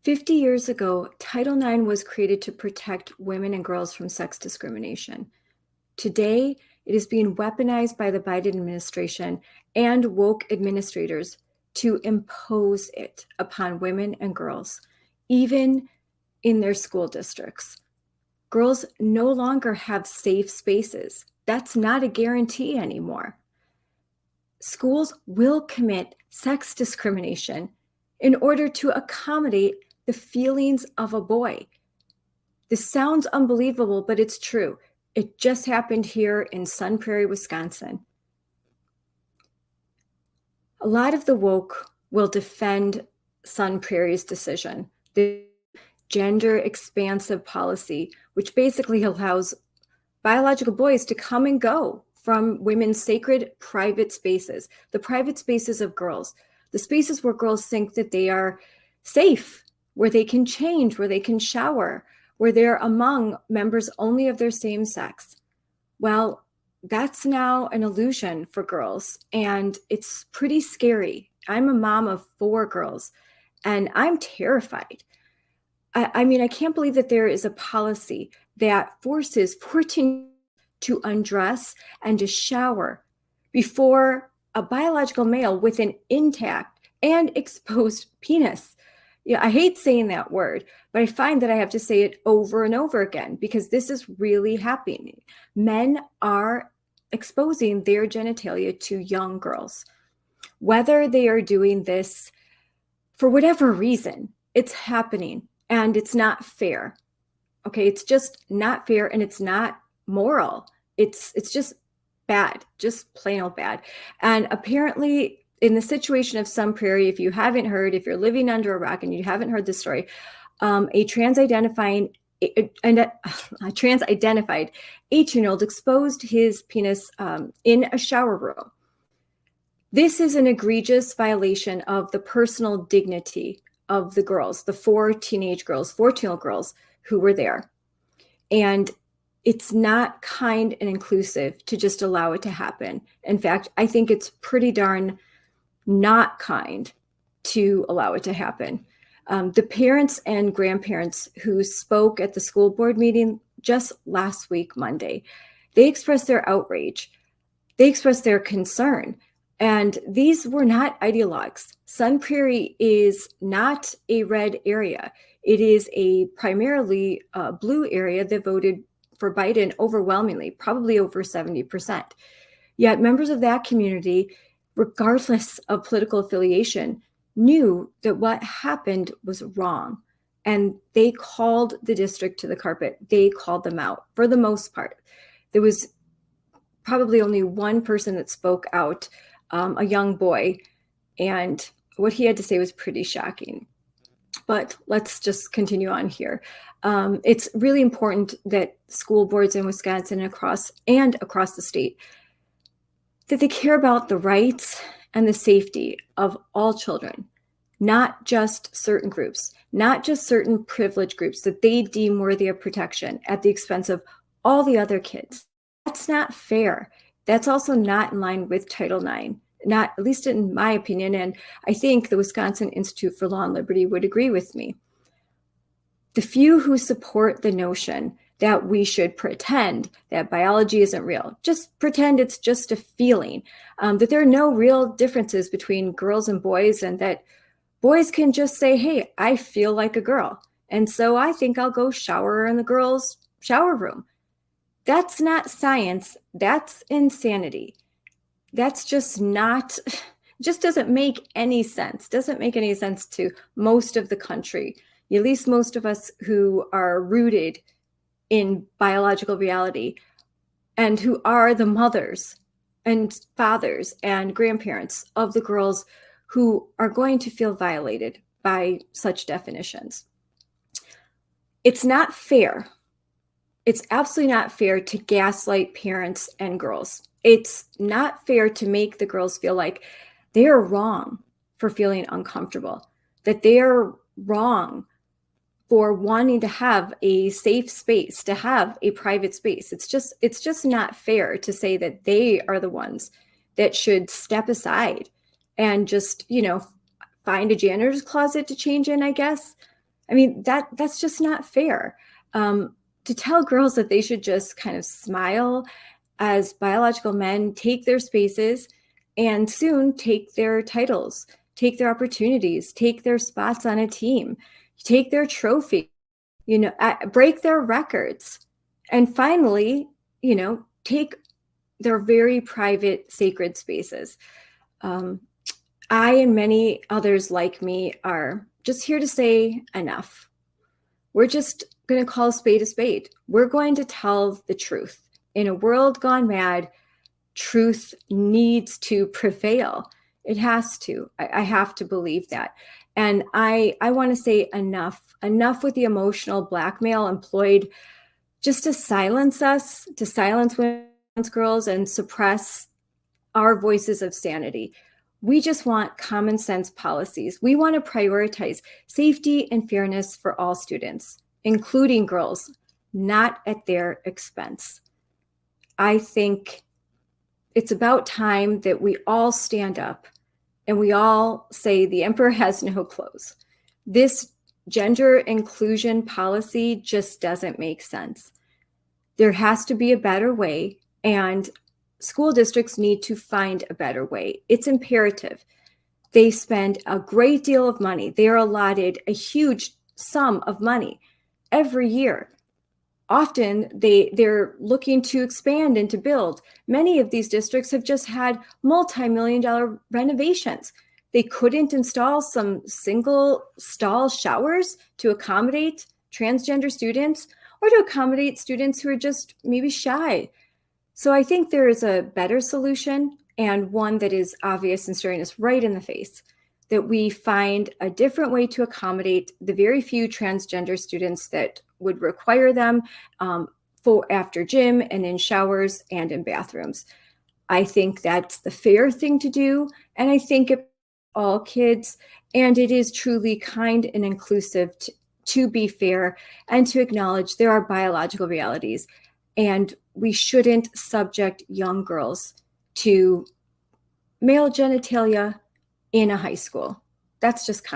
50 years ago, Title IX was created to protect women and girls from sex discrimination. Today, it is being weaponized by the Biden administration and woke administrators to impose it upon women and girls, even in their school districts. Girls no longer have safe spaces. That's not a guarantee anymore. Schools will commit sex discrimination in order to accommodate the feelings of a boy. This sounds unbelievable, but it's true. It just happened here in Sun Prairie, Wisconsin. A lot of the woke will defend Sun Prairie's decision, the gender expansive policy, which basically allows biological boys to come and go from women's sacred private spaces, the private spaces of girls, the spaces where girls think that they are safe, where they can change, where they can shower, where they're among members only of their same sex. Well, that's now an illusion for girls, and it's pretty scary. I'm a mom of 4 girls, and I'm terrified. I can't believe that there is a policy that forces 14 to undress and to shower before a biological male with an intact and exposed penis. Yeah, I hate saying that word, but I find that I have to say it over and over again because this is really happening. Men are exposing their genitalia to young girls. Whether they are doing this for whatever reason, it's happening and it's not fair. Okay, it's just not fair and it's not moral. It's just bad, just plain old bad. And apparently in the situation of Sun Prairie, if you haven't heard, if you're living under a rock and you haven't heard this story, a trans-identified 18-year-old exposed his penis in a shower room. This is an egregious violation of the personal dignity of the girls, the 4 teenage girls, 14-year-old girls who were there. And it's not kind and inclusive to just allow it to happen. In fact, I think it's pretty darn not kind to allow it to happen. The parents and grandparents who spoke at the school board meeting just last week, Monday, they expressed their outrage. They expressed their concern. And these were not ideologues. Sun Prairie is not a red area. It is a primarily blue area that voted for Biden overwhelmingly, probably over 70%. Yet members of that community, regardless of political affiliation, knew that what happened was wrong. And they called the district to the carpet. They called them out for the most part. There was probably only one person that spoke out, a young boy, and what he had to say was pretty shocking. But let's just continue on here. It's really important that school boards in Wisconsin and across the state, that they care about the rights and the safety of all children, not just certain groups, not just certain privileged groups that they deem worthy of protection at the expense of all the other kids. That's not fair. That's also not in line with Title IX, not at least in my opinion, and I think the Wisconsin Institute for Law and Liberty would agree with me. The few who support the notion that we should pretend that biology isn't real, just pretend it's just a feeling, that there are no real differences between girls and boys, and that boys can just say, hey, I feel like a girl, and so I think I'll go shower in the girls' shower room. That's not science. That's insanity. That's just doesn't make any sense. Doesn't make any sense to most of the country, at least most of us who are rooted in biological reality and who are the mothers and fathers and grandparents of the girls who are going to feel violated by such definitions. It's not fair. It's absolutely not fair to gaslight parents and girls. It's not fair to make the girls feel like they are wrong for feeling uncomfortable, that they are wrong for wanting to have a safe space, to have a private space. It's just not fair to say that they are the ones that should step aside and just, find a janitor's closet to change in, I guess. I mean, that's just not fair. To tell girls that they should just kind of smile as biological men take their spaces and soon take their titles, take their opportunities, take their spots on a team, take their trophy, break their records, and finally, take their very private, sacred spaces. I and many others like me are just here to say enough. We're just going to call a spade. We're going to tell the truth. In a world gone mad, truth needs to prevail. It has to. I have to believe that. And I want to say enough with the emotional blackmail employed just to silence us, to silence women's girls and suppress our voices of sanity. We just want common sense policies. We want to prioritize safety and fairness for all students, including girls, not at their expense. I think it's about time that we all stand up and we all say the emperor has no clothes. This gender inclusion policy just doesn't make sense. There has to be a better way, and school districts need to find a better way. It's imperative. They spend a great deal of money. They are allotted a huge sum of money every year. Often they're looking to expand and to build. Many of these districts have just had multi-million-dollar renovations. They couldn't install some single stall showers to accommodate transgender students or to accommodate students who are just maybe shy. So I think there is a better solution, and one that is obvious and staring us right in the face, that we find a different way to accommodate the very few transgender students that would require them for after gym and in showers and in bathrooms. I think that's the fair thing to do, and I think it all kids, and it is truly kind and inclusive to be fair and to acknowledge there are biological realities, and we shouldn't subject young girls to male genitalia in a high school. That's just